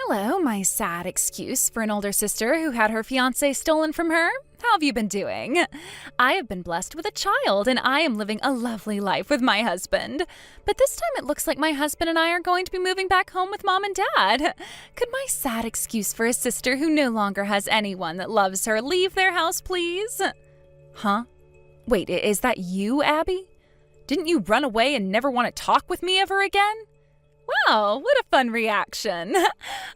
Hello, my sad excuse for an older sister who had her fiancé stolen from her. How have you been doing? I have been blessed with a child, and I am living a lovely life with my husband. But this time it looks like my husband and I are going to be moving back home with Mom and Dad. Could my sad excuse for a sister who no longer has anyone that loves her leave their house, please? Huh? Wait, is that you, Abby? Didn't you run away and never want to talk with me ever again? Wow, what a fun reaction.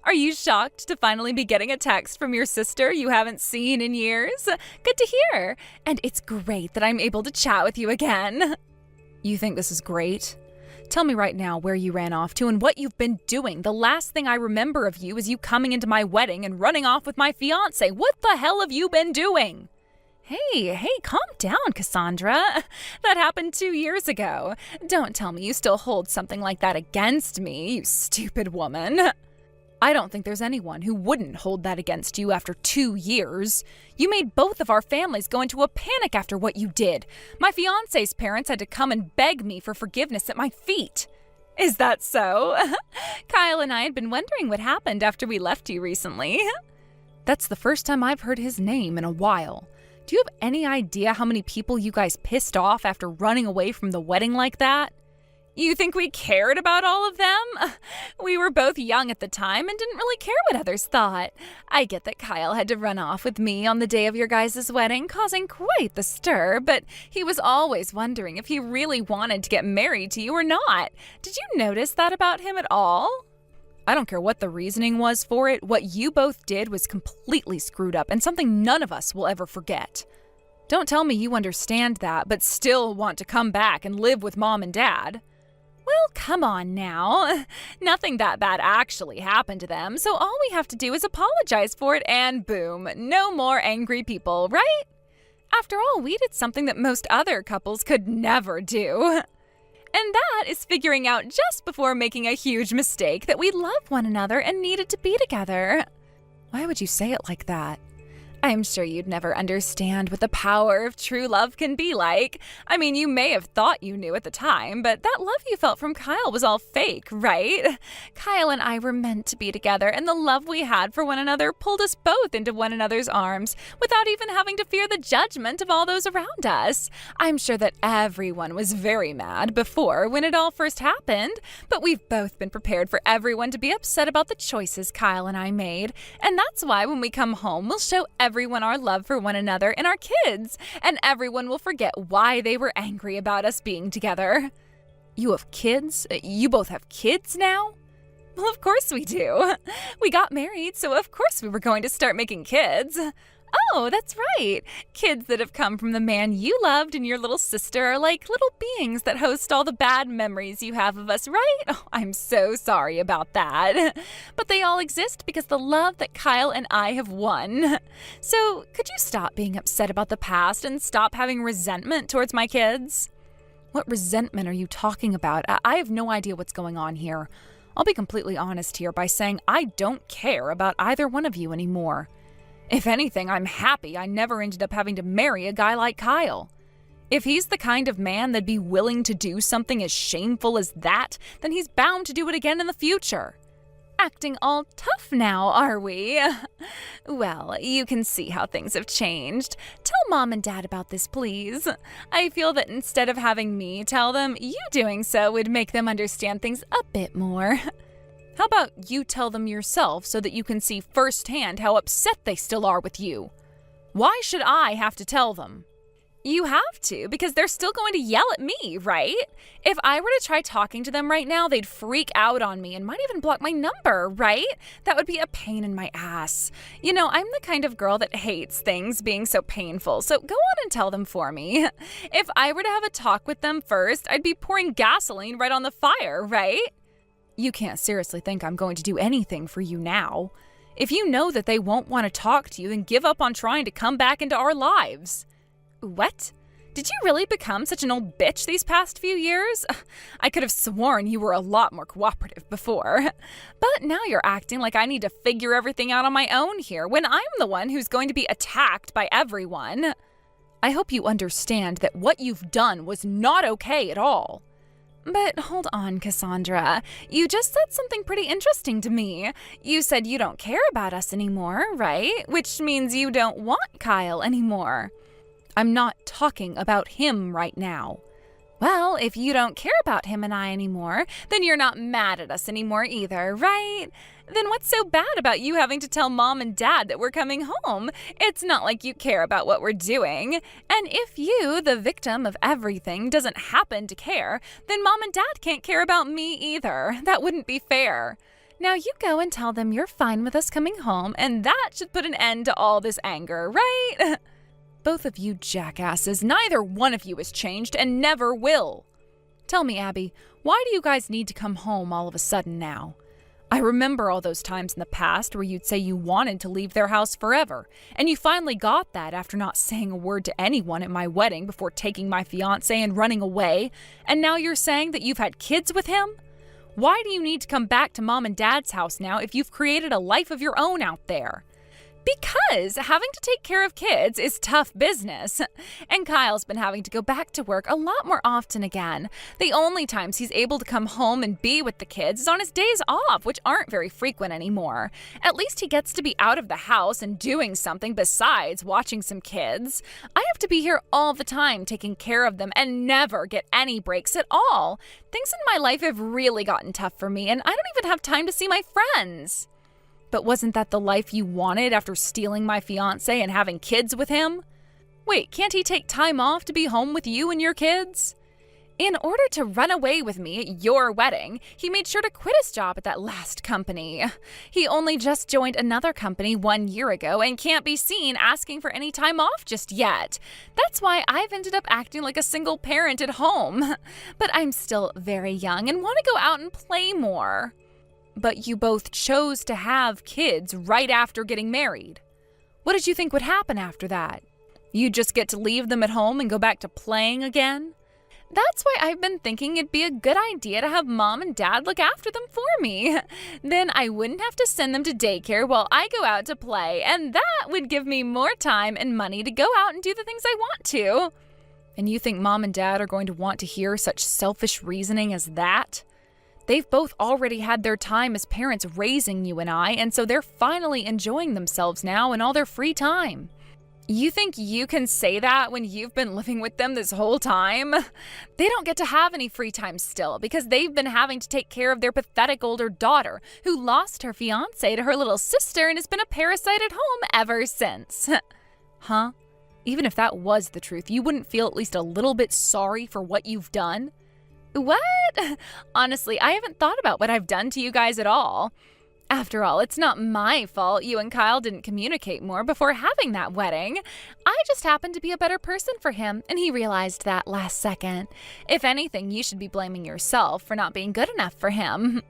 Are you shocked to finally be getting a text from your sister you haven't seen in years? Good to hear. And it's great that I'm able to chat with you again. You think this is great? Tell me right now where you ran off to and what you've been doing. The last thing I remember of you is you coming into my wedding and running off with my fiancé. What the hell have you been doing? Hey, calm down, Cassandra. That happened 2 years ago. Don't tell me you still hold something like that against me, you stupid woman. I don't think there's anyone who wouldn't hold that against you after 2 years. You made both of our families go into a panic after what you did. My fiancé's parents had to come and beg me for forgiveness at my feet. Is that so? Kyle and I had been wondering what happened after we left you recently. That's the first time I've heard his name in a while. Do you have any idea how many people you guys pissed off after running away from the wedding like that? You think we cared about all of them? We were both young at the time and didn't really care what others thought. I get that Kyle had to run off with me on the day of your guys' wedding, causing quite the stir, but he was always wondering if he really wanted to get married to you or not. Did you notice that about him at all? I don't care what the reasoning was for it, what you both did was completely screwed up and something none of us will ever forget. Don't tell me you understand that, but still want to come back and live with Mom and Dad. Well, come on now. Nothing that bad actually happened to them, so all we have to do is apologize for it and boom, no more angry people, right? After all, we did something that most other couples could never do. And that is figuring out just before making a huge mistake that we love one another and needed to be together. Why would you say it like that? I'm sure you'd never understand what the power of true love can be like. I mean, you may have thought you knew at the time, but that love you felt from Kyle was all fake, right? Kyle and I were meant to be together, and the love we had for one another pulled us both into one another's arms without even having to fear the judgment of all those around us. I'm sure that everyone was very mad before when it all first happened, but we've both been prepared for everyone to be upset about the choices Kyle and I made, and that's why when we come home, we'll show everyone our love for one another and our kids, and everyone will forget why they were angry about us being together. You have kids? You both have kids now? Well, of course we do. We got married, so of course we were going to start making kids. Oh, that's right. Kids that have come from the man you loved and your little sister are like little beings that host all the bad memories you have of us, right? Oh, I'm so sorry about that. But they all exist because the love that Kyle and I have won. So could you stop being upset about the past and stop having resentment towards my kids? What resentment are you talking about? I have no idea what's going on here. I'll be completely honest here by saying I don't care about either one of you anymore. If anything, I'm happy I never ended up having to marry a guy like Kyle. If he's the kind of man that'd be willing to do something as shameful as that, then he's bound to do it again in the future. Acting all tough now, are we? Well, you can see how things have changed. Tell Mom and Dad about this, please. I feel that instead of having me tell them, you doing so would make them understand things a bit more. How about you tell them yourself so that you can see firsthand how upset they still are with you? Why should I have to tell them? You have to, because they're still going to yell at me, right? If I were to try talking to them right now, they'd freak out on me and might even block my number, right? That would be a pain in my ass. You know, I'm the kind of girl that hates things being so painful, so go on and tell them for me. If I were to have a talk with them first, I'd be pouring gasoline right on the fire, right? You can't seriously think I'm going to do anything for you now. If you know that they won't want to talk to you, then give up on trying to come back into our lives. What? Did you really become such an old bitch these past few years? I could have sworn you were a lot more cooperative before. But now you're acting like I need to figure everything out on my own here, when I'm the one who's going to be attacked by everyone. I hope you understand that what you've done was not okay at all. But hold on, Cassandra. You just said something pretty interesting to me. You said you don't care about us anymore, right? Which means you don't want Kyle anymore. I'm not talking about him right now. Well, if you don't care about him and I anymore, then you're not mad at us anymore either, right? Then what's so bad about you having to tell Mom and Dad that we're coming home? It's not like you care about what we're doing. And if you, the victim of everything, doesn't happen to care, then Mom and Dad can't care about me either. That wouldn't be fair. Now you go and tell them you're fine with us coming home, and that should put an end to all this anger, right? Both of you jackasses, neither one of you has changed and never will. Tell me, Abby, why do you guys need to come home all of a sudden now? I remember all those times in the past where you'd say you wanted to leave their house forever, and you finally got that after not saying a word to anyone at my wedding before taking my fiancé and running away, and now you're saying that you've had kids with him? Why do you need to come back to Mom and Dad's house now if you've created a life of your own out there? Because having to take care of kids is tough business. And Kyle's been having to go back to work a lot more often again. The only times he's able to come home and be with the kids is on his days off, which aren't very frequent anymore. At least he gets to be out of the house and doing something besides watching some kids. I have to be here all the time taking care of them and never get any breaks at all. Things in my life have really gotten tough for me, and I don't even have time to see my friends. But wasn't that the life you wanted after stealing my fiancé and having kids with him? Wait, can't he take time off to be home with you and your kids? In order to run away with me at your wedding, he made sure to quit his job at that last company. He only just joined another company 1 year ago and can't be seen asking for any time off just yet. That's why I've ended up acting like a single parent at home. But I'm still very young and want to go out and play more. But you both chose to have kids right after getting married. What did you think would happen after that? You'd just get to leave them at home and go back to playing again? That's why I've been thinking it'd be a good idea to have Mom and Dad look after them for me. Then I wouldn't have to send them to daycare while I go out to play, and that would give me more time and money to go out and do the things I want to. And you think Mom and Dad are going to want to hear such selfish reasoning as that? They've both already had their time as parents raising you and I, and so they're finally enjoying themselves now in all their free time. You think you can say that when you've been living with them this whole time? They don't get to have any free time still because they've been having to take care of their pathetic older daughter who lost her fiancé to her little sister and has been a parasite at home ever since. Huh? Even if that was the truth, you wouldn't feel at least a little bit sorry for what you've done? What? Honestly, I haven't thought about what I've done to you guys at all. After all, it's not my fault you and Kyle didn't communicate more before having that wedding. I just happened to be a better person for him, and he realized that last second. If anything, you should be blaming yourself for not being good enough for him.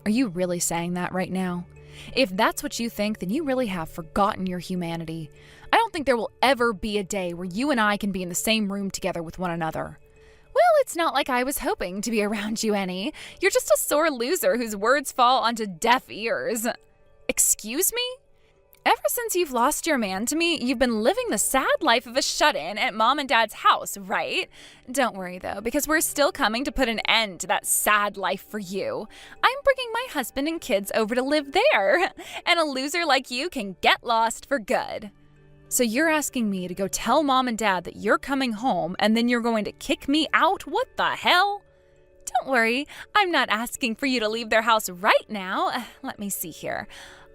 Are you really saying that right now? If that's what you think, then you really have forgotten your humanity. I don't think there will ever be a day where you and I can be in the same room together with one another. Well, it's not like I was hoping to be around you any. You're just a sore loser whose words fall onto deaf ears. Excuse me? Ever since you've lost your man to me, you've been living the sad life of a shut-in at Mom and Dad's house, right? Don't worry, though, because we're still coming to put an end to that sad life for you. I'm bringing my husband and kids over to live there, and a loser like you can get lost for good. So you're asking me to go tell Mom and Dad that you're coming home and then you're going to kick me out? What the hell? Don't worry, I'm not asking for you to leave their house right now. Let me see here.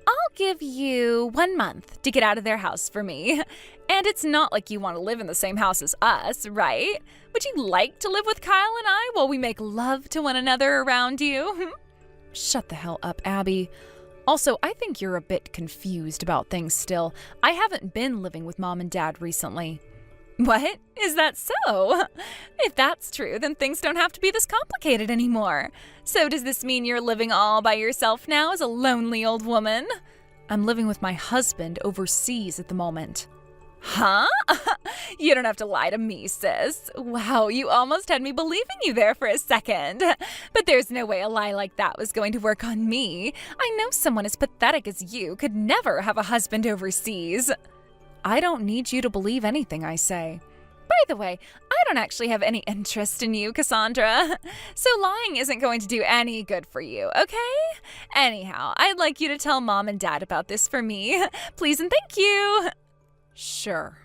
I'll give you 1 month to get out of their house for me. And it's not like you want to live in the same house as us, right? Would you like to live with Kyle and I while we make love to one another around you? Shut the hell up, Abby. Also, I think you're a bit confused about things still. I haven't been living with Mom and Dad recently. What? Is that so? If that's true, then things don't have to be this complicated anymore. So does this mean you're living all by yourself now as a lonely old woman? I'm living with my husband overseas at the moment. Huh? You don't have to lie to me, sis. Wow, you almost had me believing you there for a second. But there's no way a lie like that was going to work on me. I know someone as pathetic as you could never have a husband overseas. I don't need you to believe anything I say. By the way, I don't actually have any interest in you, Cassandra. So lying isn't going to do any good for you, okay? Anyhow, I'd like you to tell Mom and Dad about this for me. Please and thank you. Sure.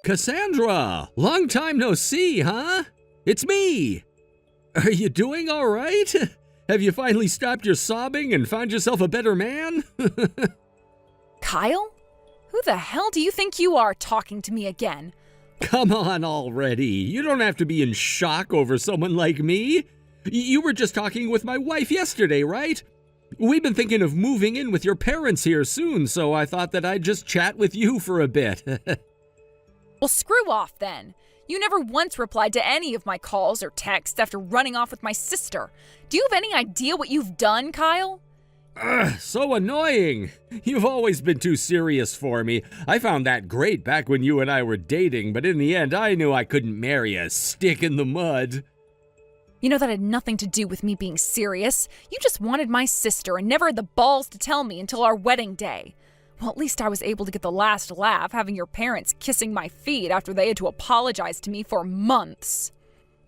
Cassandra! Long time no see, huh? It's me! Are you doing all right? Have you finally stopped your sobbing and found yourself a better man? Kyle? Who the hell do you think you are talking to me again? Come on already. You don't have to be in shock over someone like me. You were just talking with my wife yesterday, right? We've been thinking of moving in with your parents here soon, so I thought that I'd just chat with you for a bit. Well, screw off then. You never once replied to any of my calls or texts after running off with my sister. Do you have any idea what you've done, Kyle? Ugh, so annoying. You've always been too serious for me. I found that great back when you and I were dating, but in the end, I knew I couldn't marry a stick in the mud. You know that had nothing to do with me being serious. You just wanted my sister and never had the balls to tell me until our wedding day. Well, at least I was able to get the last laugh having your parents kissing my feet after they had to apologize to me for months.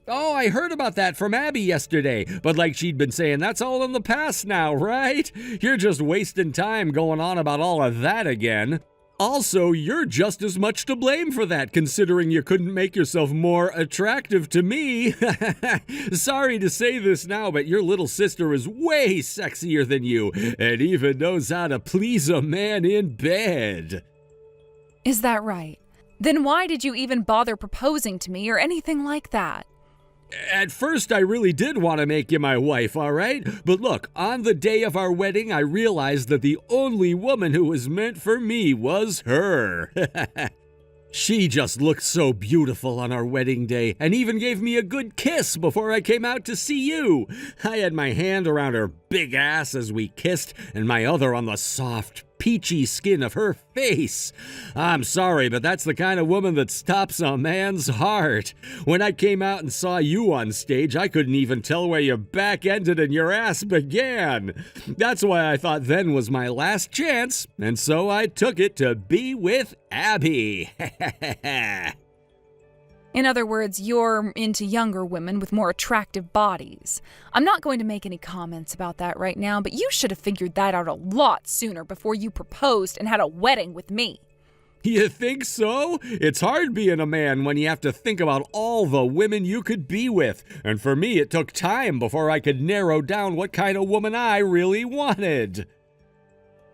Oh, I heard about that from Abby yesterday, but like she'd been saying, that's all in the past now, right? You're just wasting time going on about all of that again. Also, you're just as much to blame for that, considering you couldn't make yourself more attractive to me. Sorry to say this now, but your little sister is way sexier than you, and even knows how to please a man in bed. Is that right? Then why did you even bother proposing to me or anything like that? At first, I really did want to make you my wife, all right? But look, on the day of our wedding, I realized that the only woman who was meant for me was her. She just looked so beautiful on our wedding day and even gave me a good kiss before I came out to see you. I had my hand around her big ass as we kissed and my other on the soft, peachy skin of her face. I'm sorry, but that's the kind of woman that stops a man's heart. When I came out and saw you on stage, I couldn't even tell where your back ended and your ass began. That's why I thought then was my last chance, and so I took it to be with Abby. In other words, you're into younger women with more attractive bodies. I'm not going to make any comments about that right now, but you should have figured that out a lot sooner before you proposed and had a wedding with me. You think so? It's hard being a man when you have to think about all the women you could be with. And for me, it took time before I could narrow down what kind of woman I really wanted.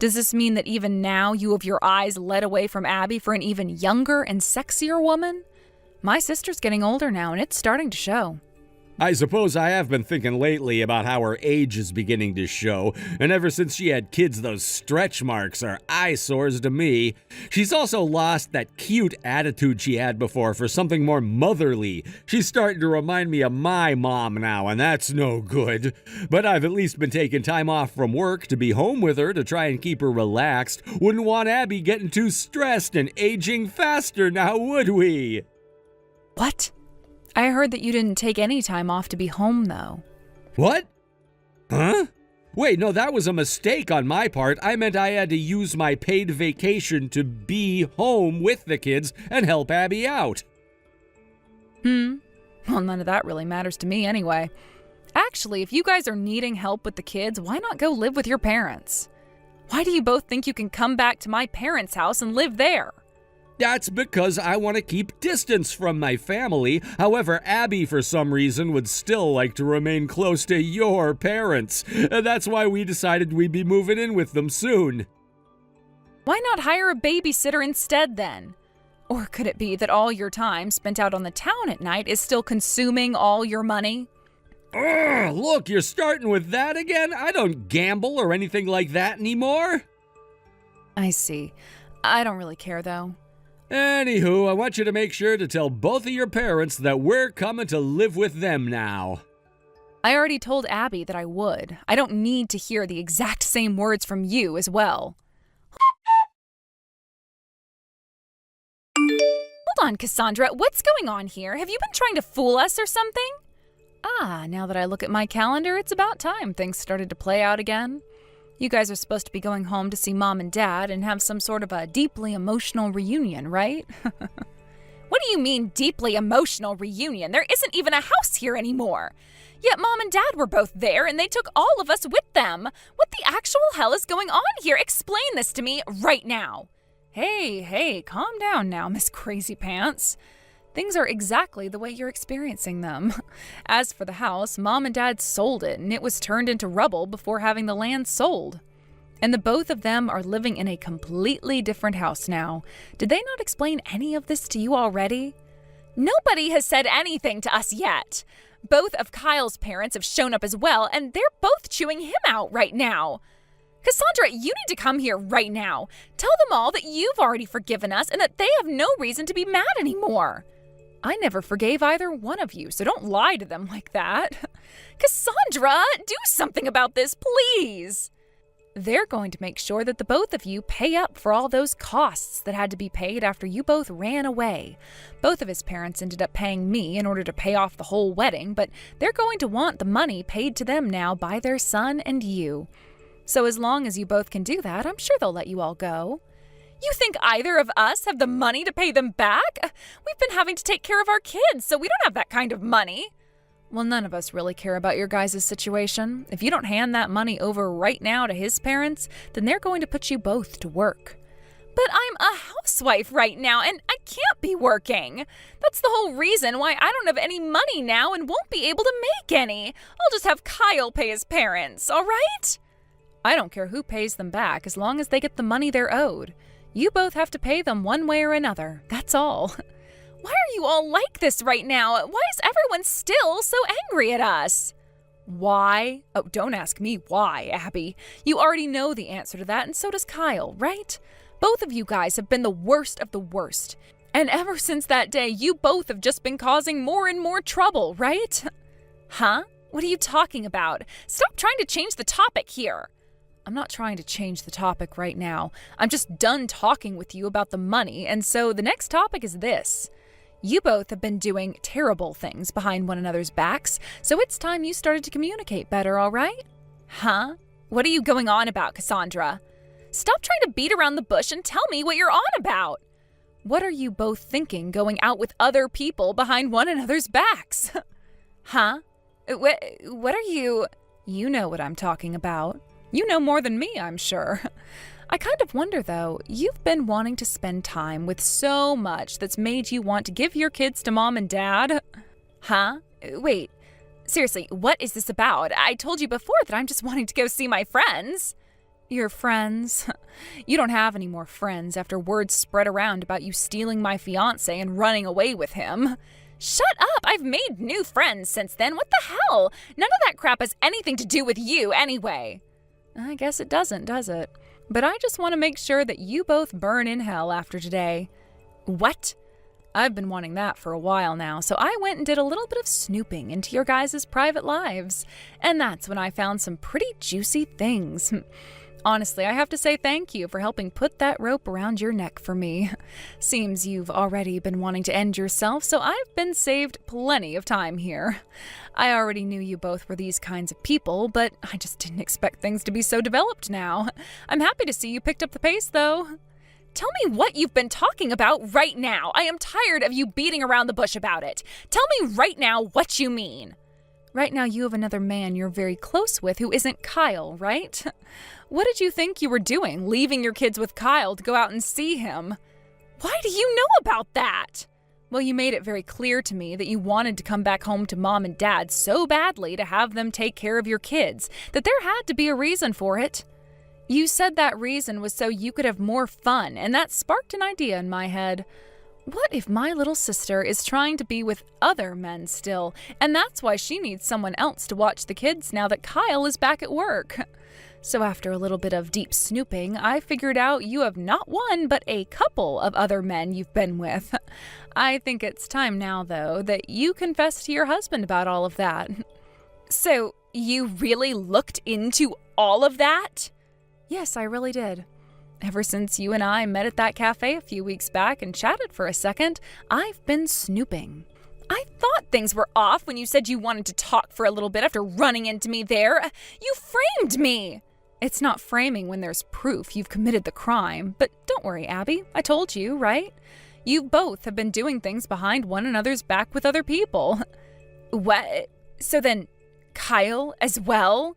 Does this mean that even now you have your eyes led away from Abby for an even younger and sexier woman? My sister's getting older now, and it's starting to show. I suppose I have been thinking lately about how her age is beginning to show, and ever since she had kids, those stretch marks are eyesores to me. She's also lost that cute attitude she had before for something more motherly. She's starting to remind me of my mom now, and that's no good. But I've at least been taking time off from work to be home with her to try and keep her relaxed. Wouldn't want Abby getting too stressed and aging faster now, would we? What? I heard that you didn't take any time off to be home, though. What? Huh? Wait, no, that was a mistake on my part. I meant I had to use my paid vacation to be home with the kids and help Abby out. Well, none of that really matters to me anyway. Actually, if you guys are needing help with the kids, why not go live with your parents? Why do you both think you can come back to my parents' house and live there? That's because I want to keep distance from my family. However, Abby, for some reason, would still like to remain close to your parents. That's why we decided we'd be moving in with them soon. Why not hire a babysitter instead, then? Or could it be that all your time spent out on the town at night is still consuming all your money? Ugh, look, you're starting with that again? I don't gamble or anything like that anymore. I see. I don't really care, though. Anywho, I want you to make sure to tell both of your parents that we're coming to live with them now. I already told Abby that I would. I don't need to hear the exact same words from you as well. Hold on, Cassandra. What's going on here? Have you been trying to fool us or something? Now that I look at my calendar, it's about time things started to play out again. You guys are supposed to be going home to see Mom and Dad and have some sort of a deeply emotional reunion, right? What do you mean, deeply emotional reunion? There isn't even a house here anymore. Yet Mom and Dad were both there and they took all of us with them. What the actual hell is going on here? Explain this to me right now. Hey, calm down now, Miss Crazy Pants. Things are exactly the way you're experiencing them. As for the house, Mom and Dad sold it, and it was turned into rubble before having the land sold. And the both of them are living in a completely different house now. Did they not explain any of this to you already? Nobody has said anything to us yet. Both of Kyle's parents have shown up as well, and they're both chewing him out right now. Cassandra, you need to come here right now. Tell them all that you've already forgiven us and that they have no reason to be mad anymore. I never forgave either one of you, so don't lie to them like that. Cassandra, do something about this, please. They're going to make sure that the both of you pay up for all those costs that had to be paid after you both ran away. Both of his parents ended up paying me in order to pay off the whole wedding, but they're going to want the money paid to them now by their son and you. So as long as you both can do that, I'm sure they'll let you all go. You think either of us have the money to pay them back? We've been having to take care of our kids, so we don't have that kind of money. Well, none of us really care about your guys' situation. If you don't hand that money over right now to his parents, then they're going to put you both to work. But I'm a housewife right now, and I can't be working. That's the whole reason why I don't have any money now and won't be able to make any. I'll just have Kyle pay his parents, all right? I don't care who pays them back as long as they get the money they're owed. You both have to pay them one way or another, that's all. Why are you all like this right now? Why is everyone still so angry at us? Why? Oh, don't ask me why, Abby. You already know the answer to that, and so does Kyle, right? Both of you guys have been the worst of the worst. And ever since that day, you both have just been causing more and more trouble, right? Huh? What are you talking about? Stop trying to change the topic here. I'm not trying to change the topic right now. I'm just done talking with you about the money, and so the next topic is this. You both have been doing terrible things behind one another's backs, so it's time you started to communicate better, all right? Huh? What are you going on about, Cassandra? Stop trying to beat around the bush and tell me what you're on about. What are you both thinking going out with other people behind one another's backs? Huh? What are you... You know what I'm talking about. You know more than me, I'm sure. I kind of wonder, though, you've been wanting to spend time with so much that's made you want to give your kids to Mom and Dad. Huh? Wait, seriously, what is this about? I told you before that I'm just wanting to go see my friends. Your friends? You don't have any more friends after words spread around about you stealing my fiancé and running away with him. Shut up! I've made new friends since then. What the hell? None of that crap has anything to do with you anyway. I guess it doesn't, does it? But I just want to make sure that you both burn in hell after today. What? I've been wanting that for a while now, so I went and did a little bit of snooping into your guys' private lives. And that's when I found some pretty juicy things. Honestly, I have to say thank you for helping put that rope around your neck for me. Seems you've already been wanting to end yourself, so I've been saved plenty of time here. I already knew you both were these kinds of people, but I just didn't expect things to be so developed now. I'm happy to see you picked up the pace, though. Tell me what you've been talking about right now. I am tired of you beating around the bush about it. Tell me right now what you mean. Right now you have another man you're very close with who isn't Kyle, right? What did you think you were doing, leaving your kids with Kyle to go out and see him? Why do you know about that? Well, you made it very clear to me that you wanted to come back home to Mom and Dad so badly to have them take care of your kids that there had to be a reason for it. You said that reason was so you could have more fun, and that sparked an idea in my head. What if my little sister is trying to be with other men still, and that's why she needs someone else to watch the kids now that Kyle is back at work? So after a little bit of deep snooping, I figured out you have not one, but a couple of other men you've been with. I think it's time now, though, that you confess to your husband about all of that. So, you really looked into all of that? Yes, I really did. Ever since you and I met at that cafe a few weeks back and chatted for a second, I've been snooping. I thought things were off when you said you wanted to talk for a little bit after running into me there. You framed me. It's not framing when there's proof you've committed the crime. But don't worry, Abby. I told you, right? You both have been doing things behind one another's back with other people. What? So then, Kyle as well?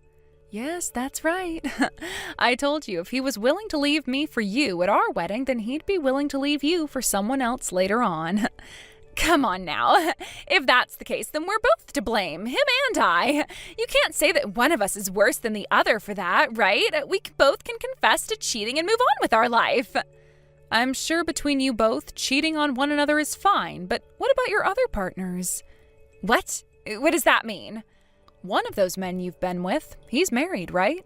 Yes, that's right. I told you if he was willing to leave me for you at our wedding, then he'd be willing to leave you for someone else later on. Come on now. If that's the case, then we're both to blame, him and I. You can't say that one of us is worse than the other for that, right? We both can confess to cheating and move on with our life. I'm sure between you both, cheating on one another is fine, but what about your other partners? What? What does that mean? One of those men you've been with, he's married, right?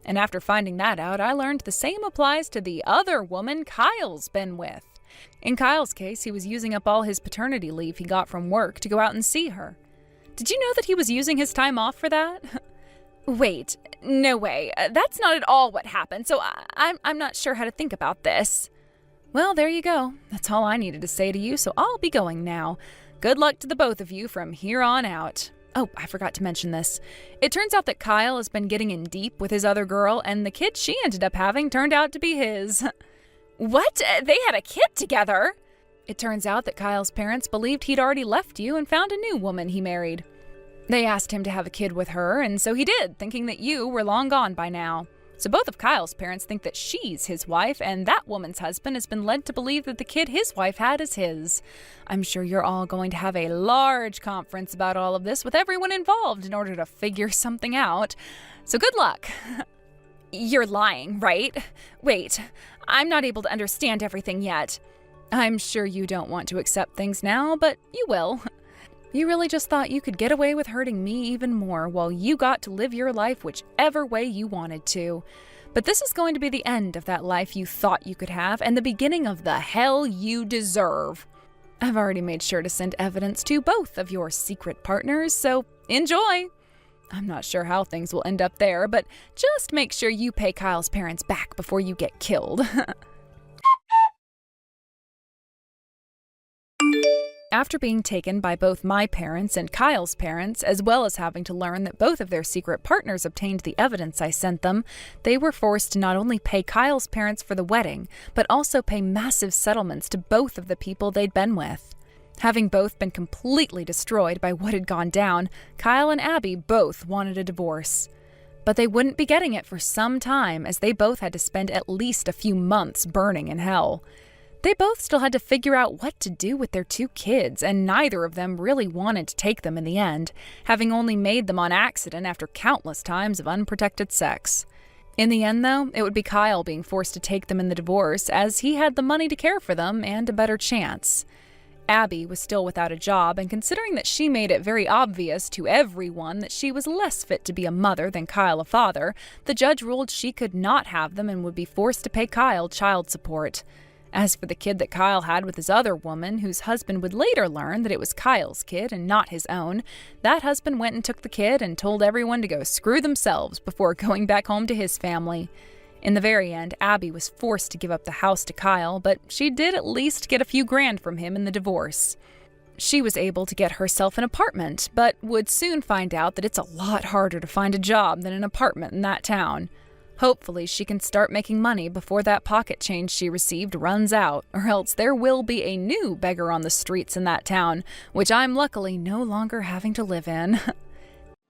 And after finding that out, I learned the same applies to the other woman Kyle's been with. In Kyle's case, he was using up all his paternity leave he got from work to go out and see her. Did you know that he was using his time off for that? Wait, no way. That's not at all what happened, so I'm not sure how to think about this. Well, there you go. That's all I needed to say to you, so I'll be going now. Good luck to the both of you from here on out. Oh, I forgot to mention this. It turns out that Kyle has been getting in deep with his other girl, and the kid she ended up having turned out to be his. What? They had a kid together? It turns out that Kyle's parents believed he'd already left you and found a new woman he married. They asked him to have a kid with her, and so he did, thinking that you were long gone by now. So both of Kyle's parents think that she's his wife, and that woman's husband has been led to believe that the kid his wife had is his. I'm sure you're all going to have a large conference about all of this with everyone involved in order to figure something out. So good luck. You're lying, right? Wait, I'm not able to understand everything yet. I'm sure you don't want to accept things now, but you will. You really just thought you could get away with hurting me even more while you got to live your life whichever way you wanted to. But this is going to be the end of that life you thought you could have and the beginning of the hell you deserve. I've already made sure to send evidence to both of your secret partners, so enjoy. I'm not sure how things will end up there, but just make sure you pay Kyle's parents back before you get killed. After being taken by both my parents and Kyle's parents, as well as having to learn that both of their secret partners obtained the evidence I sent them, they were forced to not only pay Kyle's parents for the wedding, but also pay massive settlements to both of the people they'd been with. Having both been completely destroyed by what had gone down, Kyle and Abby both wanted a divorce. But they wouldn't be getting it for some time, as they both had to spend at least a few months burning in hell. They both still had to figure out what to do with their two kids, and neither of them really wanted to take them in the end, having only made them on accident after countless times of unprotected sex. In the end, though, it would be Kyle being forced to take them in the divorce, as he had the money to care for them and a better chance. Abby was still without a job, and considering that she made it very obvious to everyone that she was less fit to be a mother than Kyle a father, the judge ruled she could not have them and would be forced to pay Kyle child support. As for the kid that Kyle had with his other woman, whose husband would later learn that it was Kyle's kid and not his own, that husband went and took the kid and told everyone to go screw themselves before going back home to his family. In the very end, Abby was forced to give up the house to Kyle, but she did at least get a few grand from him in the divorce. She was able to get herself an apartment, but would soon find out that it's a lot harder to find a job than an apartment in that town. Hopefully, she can start making money before that pocket change she received runs out, or else there will be a new beggar on the streets in that town, which I'm luckily no longer having to live in.